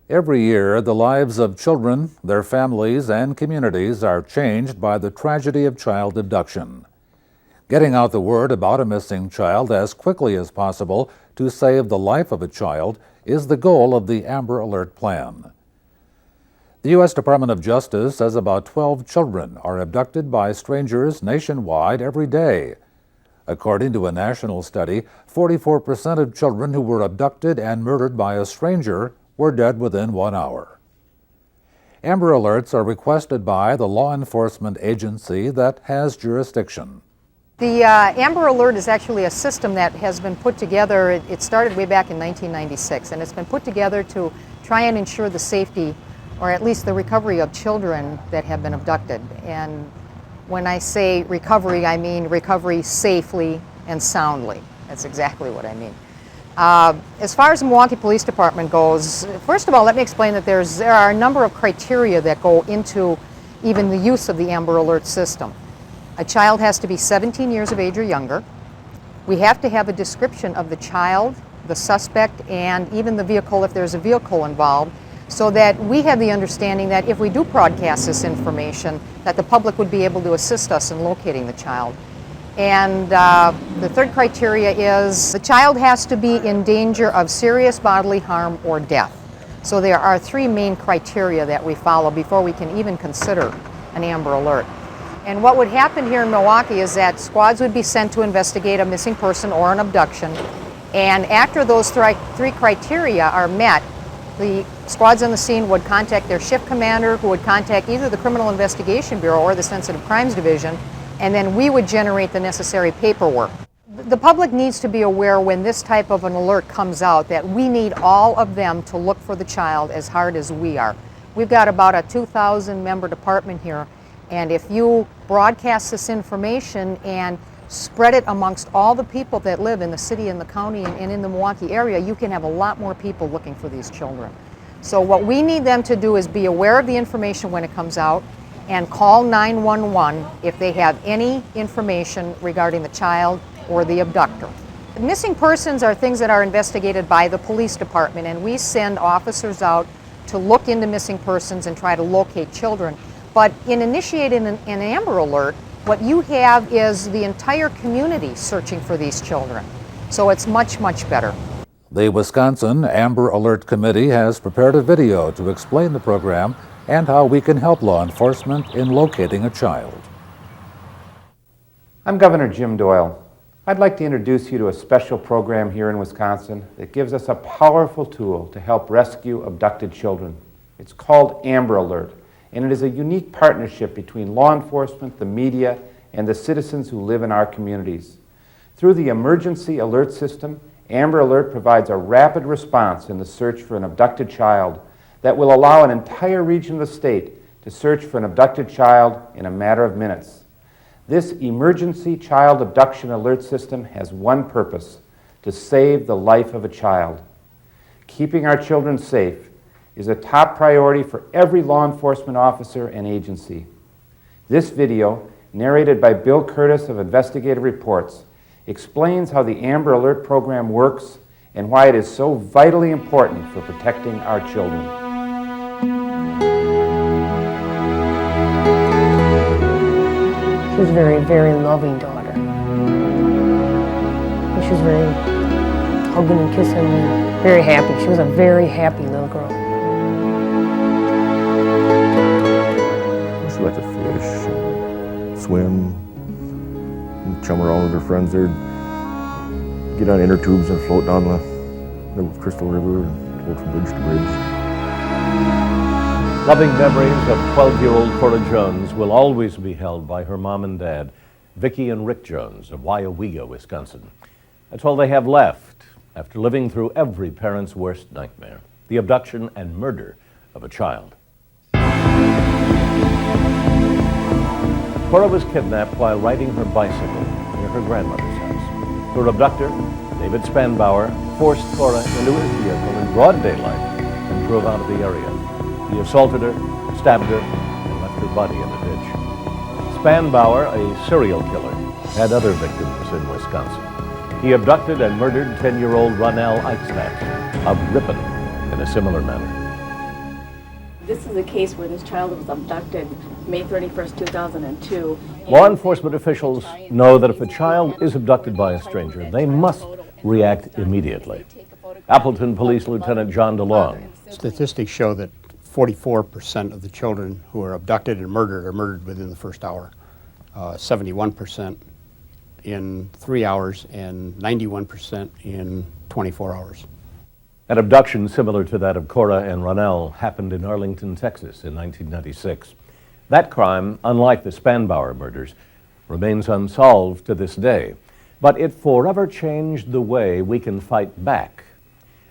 Every year, the lives of children, their families, and communities are changed by the tragedy of child abduction. Getting out the word about a missing child as quickly as possible to save the life of a child is the goal of the Amber Alert Plan. The U.S. Department of Justice says about 12 children are abducted by strangers nationwide every day. According to a national study, 44% of children who were abducted and murdered by a stranger were dead within 1 hour. Amber Alerts are requested by the law enforcement agency that has jurisdiction. The Amber Alert is actually a system that has been put together. It started way back in 1996, and it's been put together to try and ensure the safety, or at least the recovery of children that have been abducted. And when I say recovery, I mean recovery safely and soundly. That's exactly what I mean. As far as the Milwaukee Police Department goes, first of all, let me explain that there are a number of criteria that go into even the use of the Amber Alert system. A child has to be 17 years of age or younger. We have to have a description of the child, the suspect, and even the vehicle if there's a vehicle involved, so that we have the understanding that if we do broadcast this information, that the public would be able to assist us in locating the child. And the third criteria is the child has to be in danger of serious bodily harm or death. So there are three main criteria that we follow before we can even consider an Amber Alert. And what would happen here in Milwaukee is that squads would be sent to investigate a missing person or an abduction. And after those three criteria are met, the squads on the scene would contact their shift commander, who would contact either the Criminal Investigation Bureau or the Sensitive Crimes Division, and then we would generate the necessary paperwork. The public needs to be aware when this type of an alert comes out that we need all of them to look for the child as hard as we are. We've got about a 2,000 member department here, and if you broadcast this information and spread it amongst all the people that live in the city and the county and in the Milwaukee area, you can have a lot more people looking for these children. So what we need them to do is be aware of the information when it comes out and call 911 if they have any information regarding the child or the abductor. Missing persons are things that are investigated by the police department, and we send officers out to look into missing persons and try to locate children. But in initiating an Amber Alert, what you have is the entire community searching for these children. So it's much, much better. The Wisconsin Amber Alert Committee has prepared a video to explain the program and how we can help law enforcement in locating a child. I'm Governor Jim Doyle. I'd like to introduce you to a special program here in Wisconsin that gives us a powerful tool to help rescue abducted children. It's called Amber Alert, and it is a unique partnership between law enforcement, the media, and the citizens who live in our communities. Through the emergency alert system, Amber Alert provides a rapid response in the search for an abducted child that will allow an entire region of the state to search for an abducted child in a matter of minutes. This emergency child abduction alert system has one purpose: to save the life of a child. Keeping our children safe is a top priority for every law enforcement officer and agency. This video, narrated by Bill Curtis of Investigative Reports, explains how the Amber Alert program works and why it is so vitally important for protecting our children. She was a very, very loving daughter. And she was very hugging and kissing and very happy. She was a very happy little girl. She liked to fish, swim, chum around with her friends there, get on inner tubes and float down the Crystal River and float from bridge to bridge. Loving memories of 12-year-old Cora Jones will always be held by her mom and dad, Vicki and Rick Jones of Wyowega, Wisconsin. That's all they have left after living through every parent's worst nightmare, the abduction and murder of a child. Cora was kidnapped while riding her bicycle near her grandmother's house. Her abductor, David Spanbauer, forced Cora into his vehicle in broad daylight and drove out of the area. He assaulted her, stabbed her, and left her body in the ditch. Spanbauer, a serial killer, had other victims in Wisconsin. He abducted and murdered 10-year-old Ronell Eichstadt of Ripon in a similar manner. This is a case where this child was abducted May 31st, 2002. Law enforcement officials know that if a child is abducted by a stranger, they must react immediately. Appleton Police Lieutenant John DeLong. Statistics show that 44% of the children who are abducted and murdered are murdered within the first hour, 71% in 3 hours, and 91% in 24 hours. An abduction similar to that of Cora and Ronell happened in Arlington, Texas in 1996. That crime, unlike the Spanbauer murders, remains unsolved to this day, but it forever changed the way we can fight back.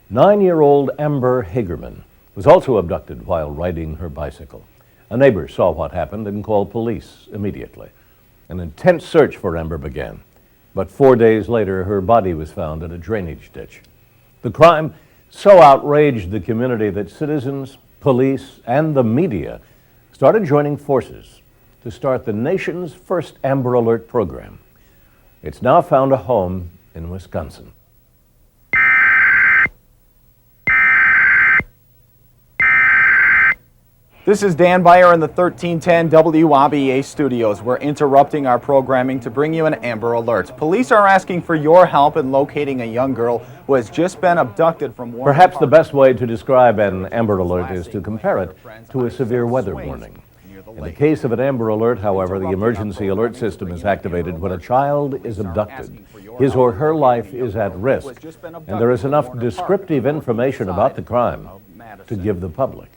9-year-old Amber Hagerman was also abducted while riding her bicycle. A neighbor saw what happened and called police immediately. An intense search for Amber began, but 4 days later her body was found in a drainage ditch. The crime so outraged the community that citizens, police, and the media started joining forces to start the nation's first Amber Alert program. It's now found a home in Wisconsin. This is Dan Byer in the 1310 WABA studios. We're interrupting our programming to bring you an Amber Alert. Police are asking for your help in locating a young girl who has just been abducted from Warren Perhaps the Park. best way to describe an Amber Alert is to compare it to a severe weather warning. In the case of an Amber Alert, however, the emergency alert system is activated when a child is abducted. His or her life is at risk, and there is enough descriptive information about the crime to give the public.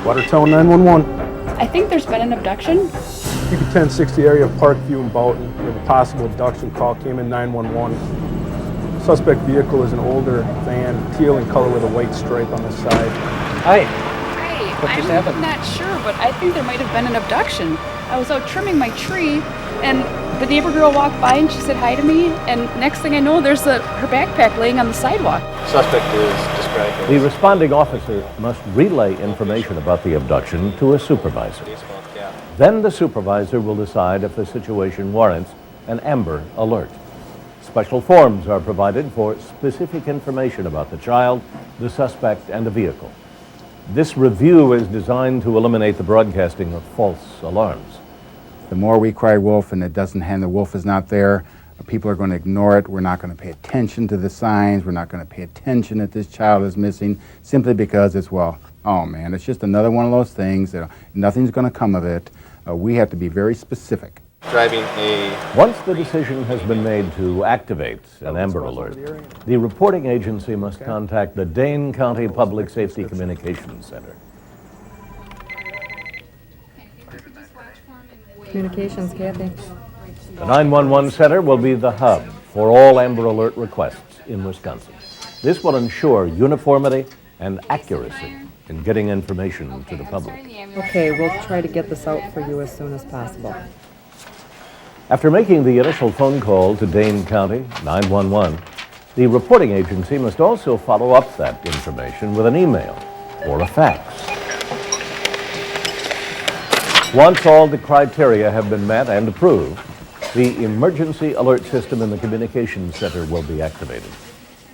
Watertown 911. I think there's been an abduction. Beacon 1060 area of Parkview and Boughton. We have a possible abduction call, came in 911. Suspect vehicle is an older van, teal in color with a white stripe on the side. Hi, I'm not sure, but I think there might have been an abduction. I was out trimming my tree, and the neighbor girl walked by and she said hi to me, and next thing I know, there's her backpack laying on the sidewalk. Suspect is described as... The responding officer must relay information about the abduction to a supervisor. Then the supervisor will decide if the situation warrants an Amber Alert. Special forms are provided for specific information about the child, the suspect, and the vehicle. This review is designed to eliminate the broadcasting of false alarms. The more we cry wolf and it doesn't hand, the wolf is not there, people are going to ignore it. We're not going to pay attention to the signs. We're not going to pay attention that this child is missing simply because it's, well, oh man, it's just another one of those things. Nothing's going to come of it. We have to be very specific. Once the decision has been made to activate an Amber Alert, the reporting agency must contact the Dane County Public Safety Communications Center. Communications, Kathy. The 911 center will be the hub for all Amber Alert requests in Wisconsin. This will ensure uniformity and accuracy in getting information to the public. Okay, we'll try to get this out for you as soon as possible. After making the initial phone call to Dane County 911, the reporting agency must also follow up that information with an email or a fax. Once all the criteria have been met and approved, the emergency alert system in the communications center will be activated.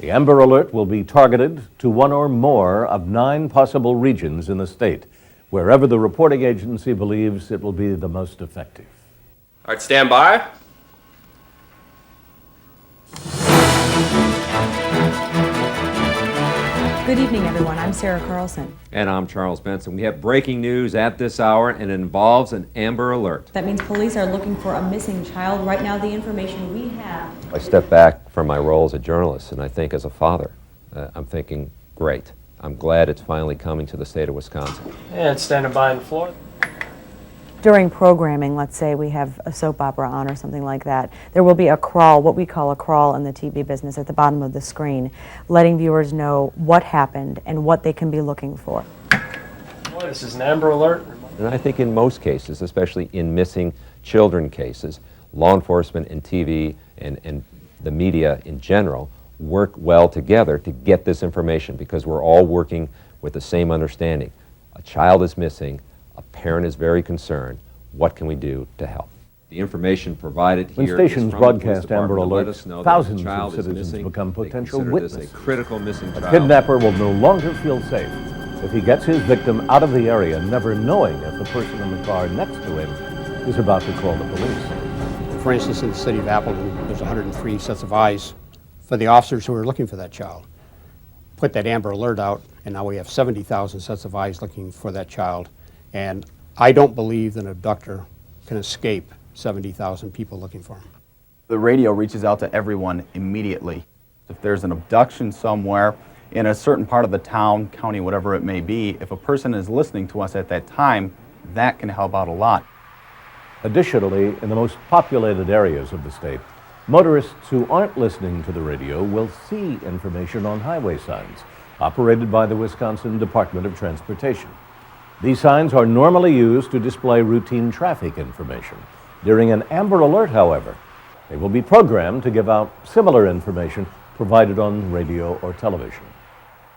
The Amber Alert will be targeted to one or more of 9 possible regions in the state, wherever the reporting agency believes it will be the most effective. All right, stand by. Good evening, everyone. I'm Sarah Carlson. And I'm Charles Benson. We have breaking news at this hour, and it involves an Amber Alert. That means police are looking for a missing child. Right now, the information we have... I step back from my role as a journalist, and I think as a father, I'm thinking, great. I'm glad it's finally coming to the state of Wisconsin. And standing by on the floor. During programming, let's say we have a soap opera on or something like that, there will be a crawl, what we call a crawl in the TV business, at the bottom of the screen, letting viewers know what happened and what they can be looking for. This is an Amber Alert. And I think in most cases, especially in missing children cases, law enforcement and TV and the media in general work well together to get this information because we're all working with the same understanding. A child is missing, a parent is very concerned. What can we do to help? The information provided here when stations is from broadcast the Amber Alerts, let Alerts, us know that thousands the child of is citizens missing. become They potential consider witnesses. this a critical missing A child. kidnapper will no longer feel safe if he gets his victim out of the area, never knowing if the person in the car next to him is about to call the police. For instance, in the city of Appleton, there's 103 sets of eyes for the officers who are looking for that child. Put that Amber Alert out, and now we have 70,000 sets of eyes looking for that child. And I don't believe that an abductor can escape 70,000 people looking for him. The radio reaches out to everyone immediately. If there's an abduction somewhere in a certain part of the town, county, whatever it may be, if a person is listening to us at that time, that can help out a lot. Additionally, in the most populated areas of the state, motorists who aren't listening to the radio will see information on highway signs operated by the Wisconsin Department of Transportation. These signs are normally used to display routine traffic information. During an Amber Alert, however, they will be programmed to give out similar information provided on radio or television.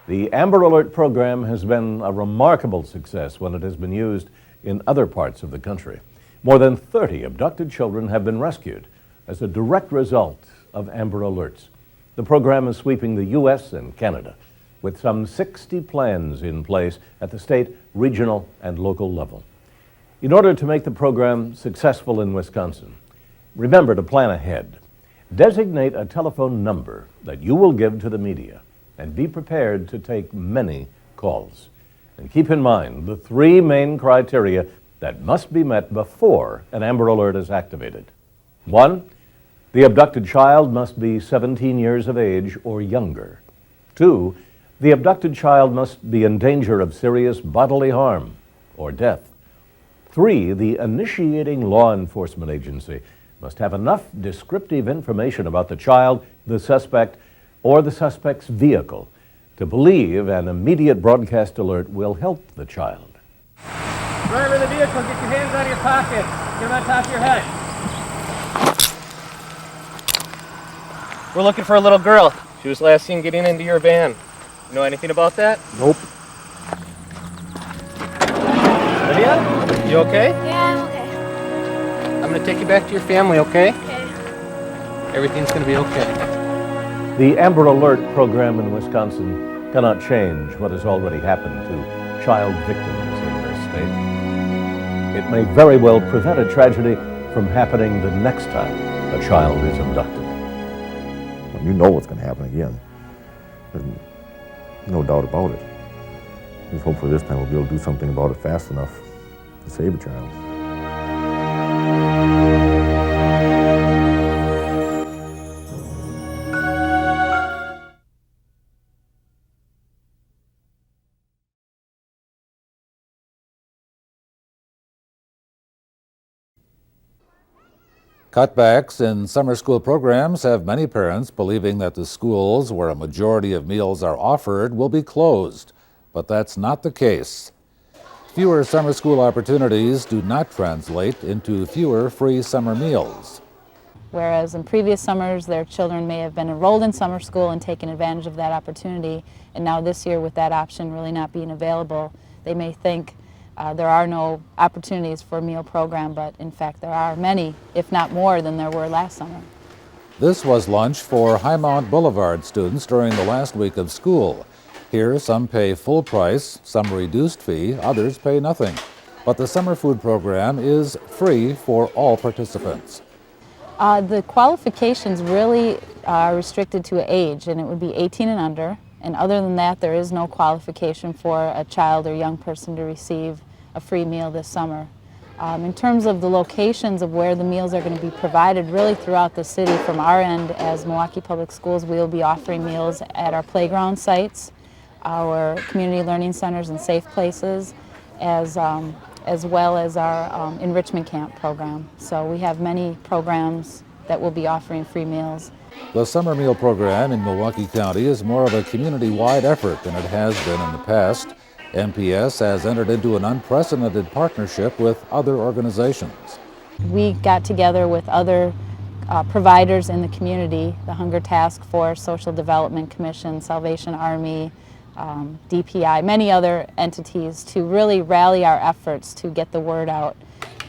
The Amber Alert program has been a remarkable success when it has been used in other parts of the country. More than 30 abducted children have been rescued as a direct result of Amber Alerts. The program is sweeping the U.S. and Canada, with some 60 plans in place at the state, regional, and local level. In order to make the program successful in Wisconsin, remember to plan ahead. Designate a telephone number that you will give to the media and be prepared to take many calls. And keep in mind the three main criteria that must be met before an Amber Alert is activated. 1, the abducted child must be 17 years of age or younger. 2, the abducted child must be in danger of serious bodily harm or death. 3, the initiating law enforcement agency must have enough descriptive information about the child, the suspect, or the suspect's vehicle to believe an immediate broadcast alert will help the child. Driver of the vehicle, get your hands out of your pocket. Get them on top of your head. We're looking for a little girl. She was last seen getting into your van. You know anything about that? Nope. Lydia? You okay? Yeah, I'm okay. I'm going to take you back to your family, okay? Okay. Everything's going to be okay. The Amber Alert program in Wisconsin cannot change what has already happened to child victims in this state. It may very well prevent a tragedy from happening the next time a child is abducted. Well, you know what's going to happen again. There's no doubt about it. Just hopefully this time we'll be able to do something about it fast enough to save a child. Cutbacks in summer school programs have many parents believing that the schools where a majority of meals are offered will be closed, but that's not the case. Fewer summer school opportunities do not translate into fewer free summer meals. Whereas in previous summers, their children may have been enrolled in summer school and taken advantage of that opportunity, and now this year with that option really not being available, they may think there are no opportunities for a meal program, but in fact there are many, if not more than there were last summer. This was lunch for Highmount Boulevard students during the last week of school. Here, some pay full price, some reduced fee, others pay nothing. But the summer food program is free for all participants. The qualifications really are restricted to age, and it would be 18 and under. And other than that, there is no qualification for a child or young person to receive a free meal this summer. In terms of the locations of where the meals are going to be provided, really throughout the city, from our end as Milwaukee Public Schools, we will be offering meals at our playground sites, our community learning centers and safe places, as well as our enrichment camp program. So we have many programs that will be offering free meals. The summer meal program in Milwaukee County is more of a community-wide effort than it has been in the past. MPS has entered into an unprecedented partnership with other organizations. We got together with other providers in the community, the Hunger Task Force, Social Development Commission, Salvation Army, DPI, many other entities, to really rally our efforts to get the word out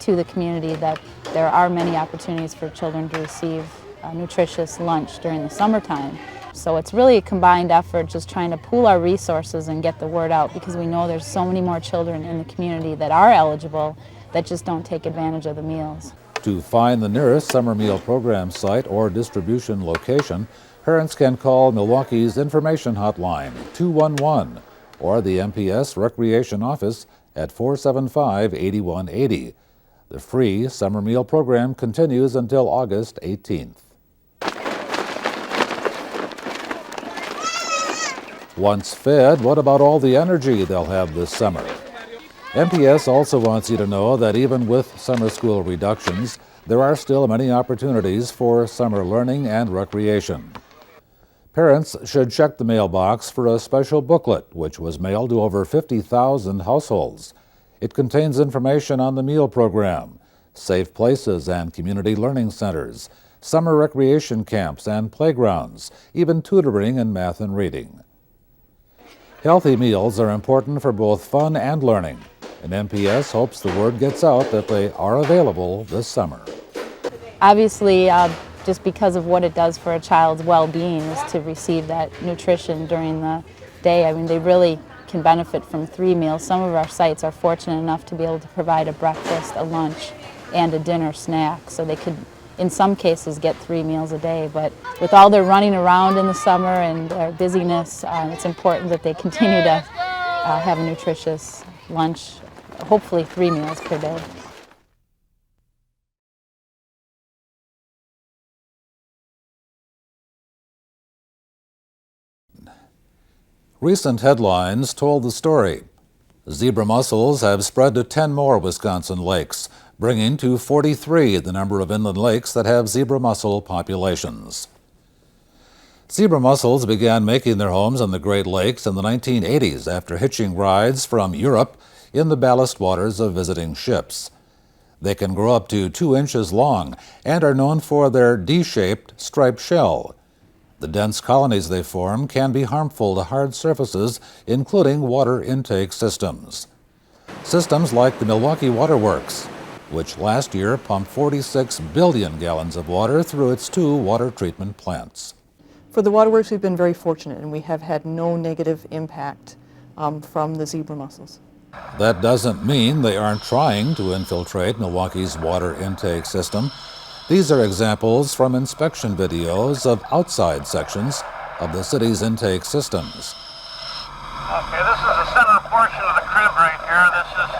to the community that there are many opportunities for children to receive nutritious lunch during the summertime. So it's really a combined effort, just trying to pool our resources and get the word out, because we know there's so many more children in the community that are eligible that just don't take advantage of the meals. To find the nearest summer meal program site or distribution location, parents can call Milwaukee's information hotline 211 or the MPS Recreation Office at 475-8180. The free summer meal program continues until August 18th. Once fed, what about all the energy they'll have this summer? MPS also wants you to know that even with summer school reductions, there are still many opportunities for summer learning and recreation. Parents should check the mailbox for a special booklet which was mailed to over 50,000 households. It contains information on the meal program, safe places and community learning centers, summer recreation camps and playgrounds, even tutoring in math and reading. Healthy meals are important for both fun and learning, and MPS hopes the word gets out that they are available this summer. Obviously, just because of what it does for a child's well-being is to receive that nutrition during the day. I mean, they really can benefit from 3 meals. Some of our sites are fortunate enough to be able to provide a breakfast, a lunch, and a dinner snack, so they could, in some cases, get 3 meals a day. But with all their running around in the summer and their busyness, it's important that they continue to have a nutritious lunch, hopefully 3 meals per day. Recent headlines told the story. Zebra mussels have spread to 10 more Wisconsin lakes, bringing to 43 the number of inland lakes that have zebra mussel populations. Zebra mussels began making their homes in the Great Lakes in the 1980s after hitching rides from Europe in the ballast waters of visiting ships. They can grow up to 2 inches long and are known for their D-shaped striped shell. The dense colonies they form can be harmful to hard surfaces, including water intake systems. Systems like the Milwaukee Water Works, which last year pumped 46 billion gallons of water through its 2 water treatment plants. For the waterworks, we've been very fortunate, and we have had no negative impact from the zebra mussels. That doesn't mean they aren't trying to infiltrate Milwaukee's water intake system. These are examples from inspection videos of outside sections of the city's intake systems. Okay, this is the center portion of the crib right here. This is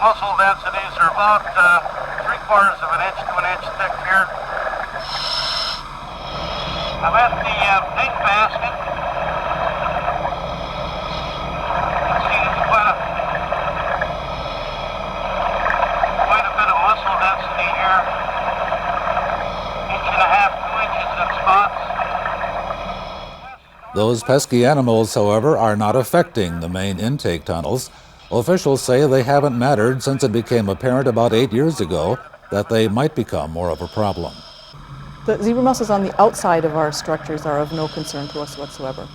mussel densities are about 3/4 of an inch to an inch thick here. I'm at the big basket. You can see there's quite a bit of mussel density here. 1.5 to 2 inches in spots. Those pesky animals, however, are not affecting the main intake tunnels. Officials say they haven't mattered since it became apparent about 8 years ago that they might become more of a problem. The zebra mussels on the outside of our structures are of no concern to us whatsoever.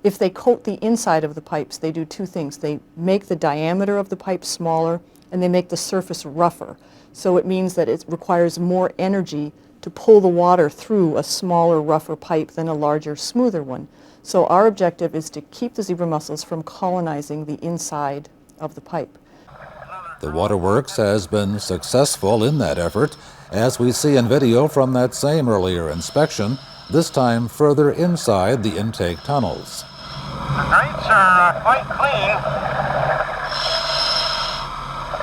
If they coat the inside of the pipes, they do 2 things. They make the diameter of the pipe smaller, and they make the surface rougher. So it means that it requires more energy to pull the water through a smaller, rougher pipe than a larger, smoother one. So our objective is to keep the zebra mussels from colonizing the inside of the pipe. The Waterworks has been successful in that effort, as we see in video from that same earlier inspection, this time further inside the intake tunnels. The grates are quite clean.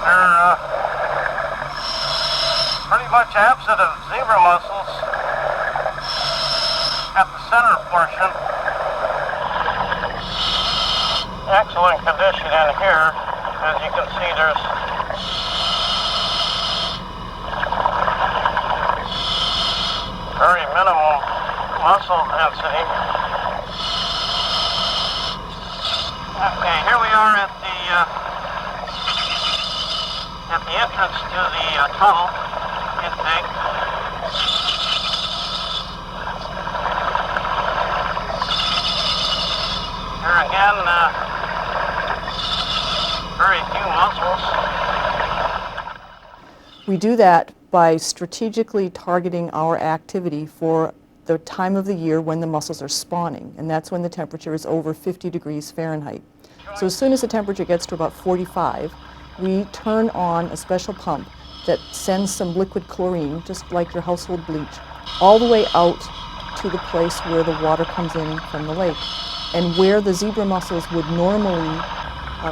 They're pretty much absent of zebra mussels at the center portion. Excellent condition in here. As you can see, there's very minimal mussel density. Okay, here at the entrance to the tunnel intake. Here again, very few mussels. We do that by strategically targeting our activity for the time of the year when the mussels are spawning, and that's when the temperature is over 50 degrees Fahrenheit. So as soon as the temperature gets to about 45, we turn on a special pump that sends some liquid chlorine, just like your household bleach, all the way out to the place where the water comes in from the lake. And where the zebra mussels would normally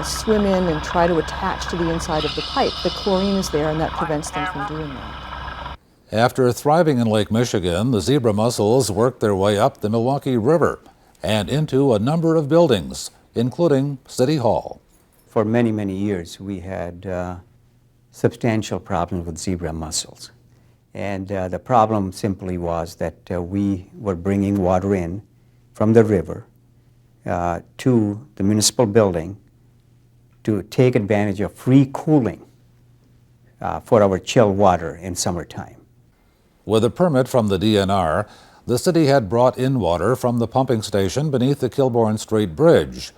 swim in and try to attach to the inside of the pipe, the chlorine is there and that prevents them from doing that. After thriving in Lake Michigan, the zebra mussels worked their way up the Milwaukee River and into a number of buildings, including City Hall. For many, many years, we had substantial problems with zebra mussels. And the problem simply was that we were bringing water in from the river to the municipal building to take advantage of free cooling for our chilled water in summertime. With a permit from the DNR, the city had brought in water from the pumping station beneath the Kilbourne Street Bridge.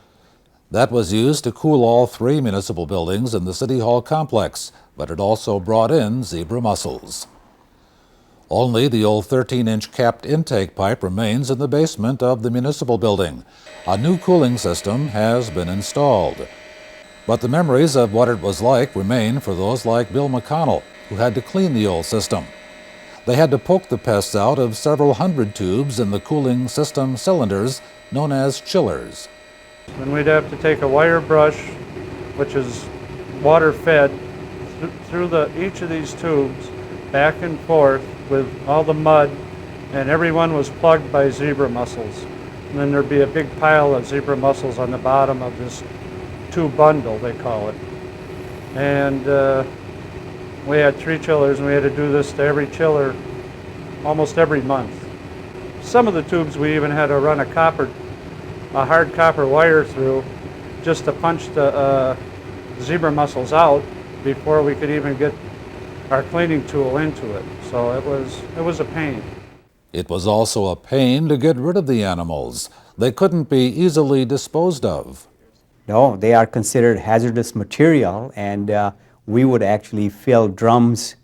That was used to cool all 3 municipal buildings in the City Hall complex, but it also brought in zebra mussels. Only the old 13-inch capped intake pipe remains in the basement of the municipal building. A new cooling system has been installed. But the memories of what it was like remain for those like Bill McConnell, who had to clean the old system. They had to poke the pests out of several hundred tubes in the cooling system cylinders known as chillers. Then we'd have to take a wire brush, which is water-fed, through each of these tubes, back and forth with all the mud, and every one was plugged by zebra mussels. And then there'd be a big pile of zebra mussels on the bottom of this tube bundle, they call it. And we had 3 chillers, and we had to do this to every chiller almost every month. Some of the tubes we even had to run a hard copper wire through just to punch the zebra mussels out before we could even get our cleaning tool into it. So it was a pain. It was also a pain to get rid of the animals. They couldn't be easily disposed of. No, they are considered hazardous material, and we would actually fill drums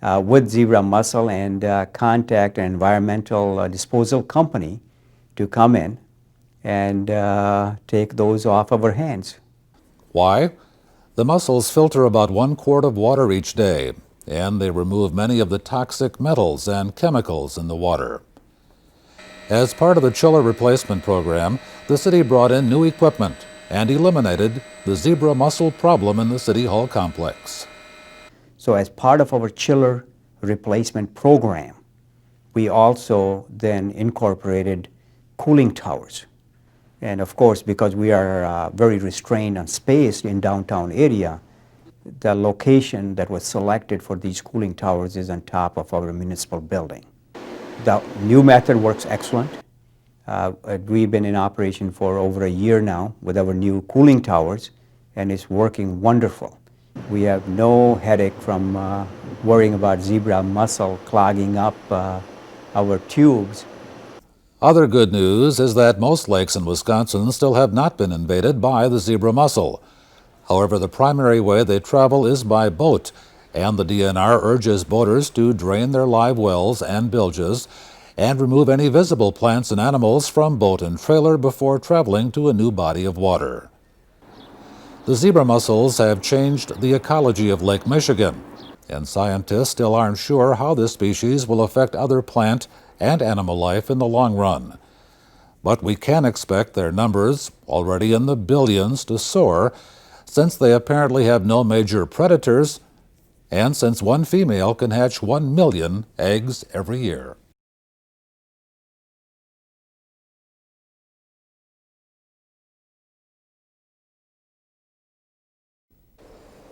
with zebra mussel and contact an environmental disposal company to come in and take those off of our hands. Why? The mussels filter about 1 quart of water each day, and they remove many of the toxic metals and chemicals in the water. As part of the chiller replacement program, the city brought in new equipment and eliminated the zebra mussel problem in the City Hall complex. So as part of our chiller replacement program, we also then incorporated cooling towers. And of course, because we are very restrained on space in downtown area, the location that was selected for these cooling towers is on top of our municipal building. The new method works excellent. We've been in operation for over a year now with our new cooling towers, and it's working wonderful. We have no headache from worrying about zebra mussel clogging up our tubes. Other good news is that most lakes in Wisconsin still have not been invaded by the zebra mussel. However, the primary way they travel is by boat, and the DNR urges boaters to drain their live wells and bilges and remove any visible plants and animals from boat and trailer before traveling to a new body of water. The zebra mussels have changed the ecology of Lake Michigan, and scientists still aren't sure how this species will affect other plant and animal life in the long run. But we can expect their numbers, already in the billions, to soar, since they apparently have no major predators, and since one female can hatch 1 million eggs every year.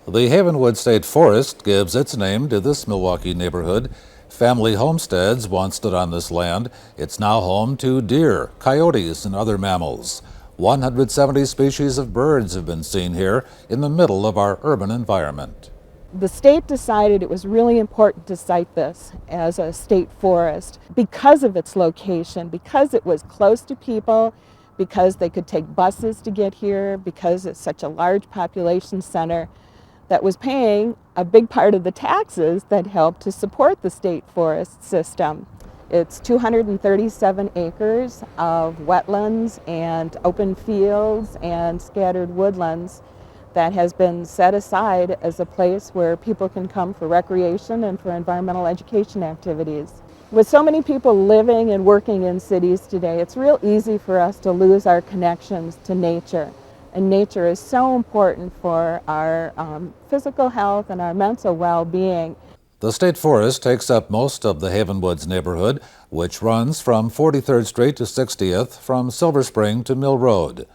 The Havenwoods State Forest gives its name to this Milwaukee neighborhood. Family homesteads once stood on this land. It's now home to deer, coyotes, and other mammals. 170 species of birds have been seen here in the middle of our urban environment. The state decided it was really important to cite this as a state forest because of its location, because it was close to people, because they could take buses to get here, because it's such a large population center that was paying a big part of the taxes that helped to support the state forest system. It's 237 acres of wetlands and open fields and scattered woodlands that has been set aside as a place where people can come for recreation and for environmental education activities. With so many people living and working in cities today, it's real easy for us to lose our connections to nature. And nature is so important for our physical health and our mental well-being. The state forest takes up most of the Havenwoods neighborhood, which runs from 43rd Street to 60th, from Silver Spring to Mill Road.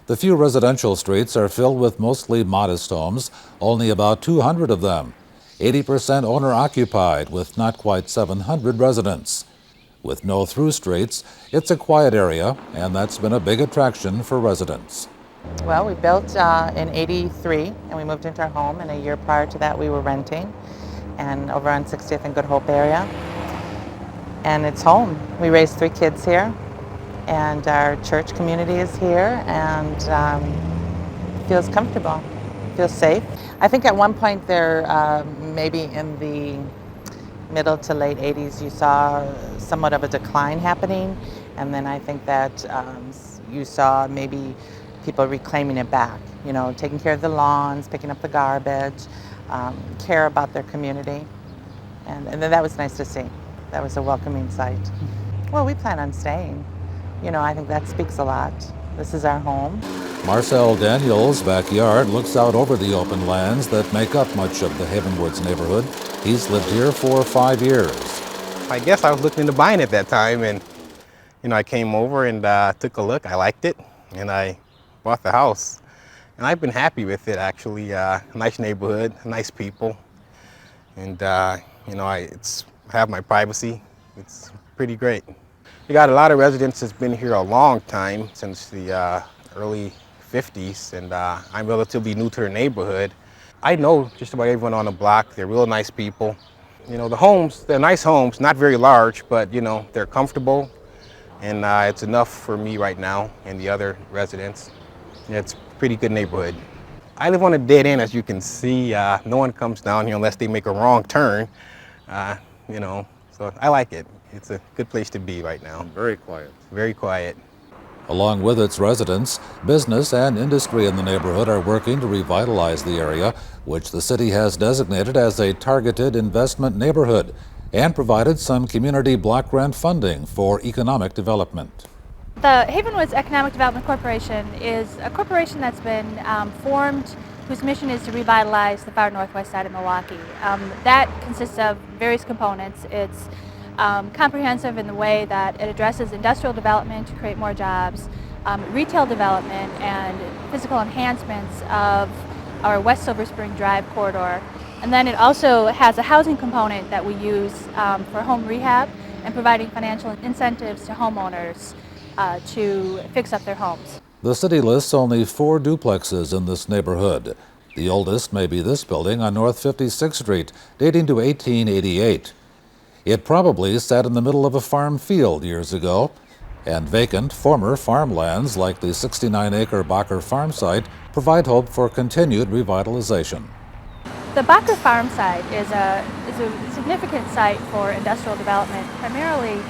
The few residential streets are filled with mostly modest homes, only about 200 of them. 80% owner-occupied, with not quite 700 residents. With no through streets, it's a quiet area, and that's been a big attraction for residents. Well, we built in '83, and we moved into our home, and a year prior to that we were renting, and over on 60th and Good Hope area. And it's home. We raised 3 kids here, and our church community is here, and feels comfortable, feels safe. I think at one point there, maybe in the middle to late 80s, you saw somewhat of a decline happening, and then I think that you saw maybe people reclaiming it back, you know, taking care of the lawns, picking up the garbage, care about their community, and then that was nice to see. That was a welcoming sight. Well, we plan on staying. You know, I think that speaks a lot. This is our home. Marcel Daniels' backyard looks out over the open lands that make up much of the Havenwoods neighborhood. He's lived here for 5 years. I guess I was looking into buying at that time, and you know, I came over and took a look. I liked it, and I bought the house. And I've been happy with it, actually. Nice neighborhood, nice people, and you know, I have my privacy. It's pretty great. We got a lot of residents that's been here a long time, since the early 50s, and I'm relatively new to the neighborhood. I know just about everyone on the block. They're real nice people. You know, the homes, they're nice homes, not very large, but you know, they're comfortable, and it's enough for me right now and the other residents. Yeah, it's a pretty good neighborhood. I live on a dead end, as you can see. No one comes down here unless they make a wrong turn, you know, so I like it. It's a good place to be right now. Very quiet. Very quiet. Along with its residents, business and industry in the neighborhood are working to revitalize the area, which the city has designated as a targeted investment neighborhood, and provided some community block grant funding for economic development. The Havenwoods Economic Development Corporation is a corporation that's been formed whose mission is to revitalize the far northwest side of Milwaukee. That consists of various components. It's comprehensive in the way that it addresses industrial development to create more jobs, retail development, and physical enhancements of our West Silver Spring Drive corridor. And then it also has a housing component that we use for home rehab and providing financial incentives to homeowners to fix up their homes. The city lists only 4 duplexes in this neighborhood. The oldest may be this building on North 56th Street, dating to 1888. It probably sat in the middle of a farm field years ago, and vacant former farmlands like the 69-acre Bacher farm site provide hope for continued revitalization. The Bacher farm site is a significant site for industrial development, primarily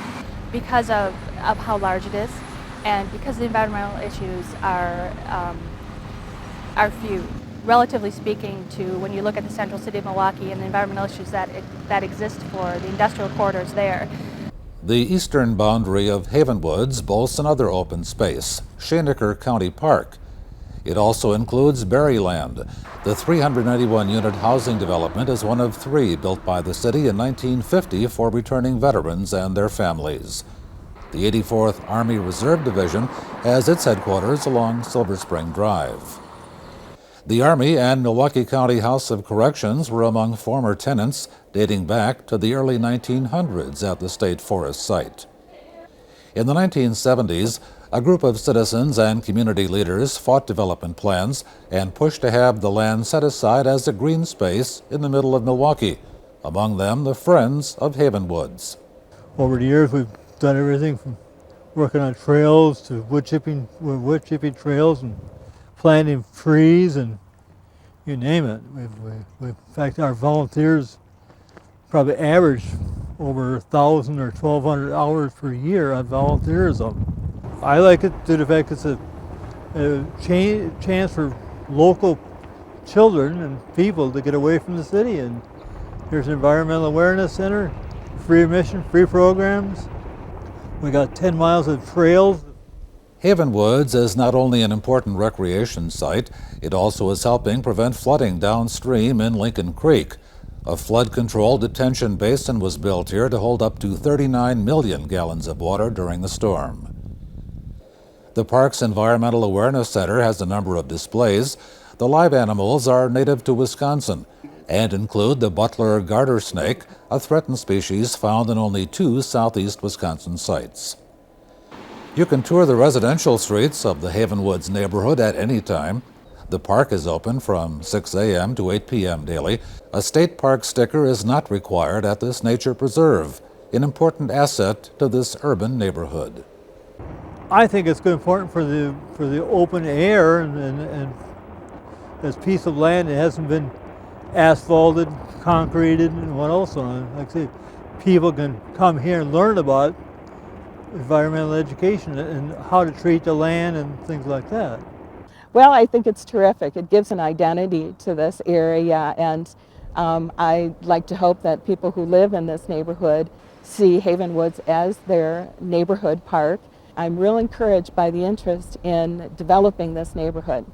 because of how large it is, and because the environmental issues are few, relatively speaking, to when you look at the central city of Milwaukee and the environmental issues that exist for the industrial corridors there. The eastern boundary of Havenwoods boasts another open space, Shandaker County Park. It also includes Berryland. The 391-unit housing development is one of 3 built by the city in 1950 for returning veterans and their families. The 84th Army Reserve Division has its headquarters along Silver Spring Drive. The Army and Milwaukee County House of Corrections were among former tenants dating back to the early 1900s at the state forest site. In the 1970s, A group of citizens and community leaders fought development plans and pushed to have the land set aside as a green space in the middle of Milwaukee, among them the Friends of Havenwoods. Over the years, we've done everything from working on trails to wood chipping trails and planting trees and you name it. In fact, our volunteers probably average over 1,000 or 1,200 hours per year on volunteerism. I like it to the fact it's a chance for local children and people to get away from the city. And there's an environmental awareness center, free admission, free programs. We got 10 miles of trails. Havenwoods is not only an important recreation site, it also is helping prevent flooding downstream in Lincoln Creek. A flood-control detention basin was built here to hold up to 39 million gallons of water during the storm. The park's Environmental Awareness Center has a number of displays. The live animals are native to Wisconsin and include the Butler garter snake, a threatened species found in only 2 southeast Wisconsin sites. You can tour the residential streets of the Havenwoods neighborhood at any time. The park is open from 6 a.m. to 8 p.m. daily. A state park sticker is not required at this nature preserve, an important asset to this urban neighborhood. I think it's good important for the open air and this piece of land that hasn't been asphalted, concreted, and what else on it. Like I say, people can come here and learn about environmental education and how to treat the land and things like that. Well, I think it's terrific. It gives an identity to this area, and I like to hope that people who live in this neighborhood see Havenwoods as their neighborhood park. I'm real encouraged by the interest in developing this neighborhood.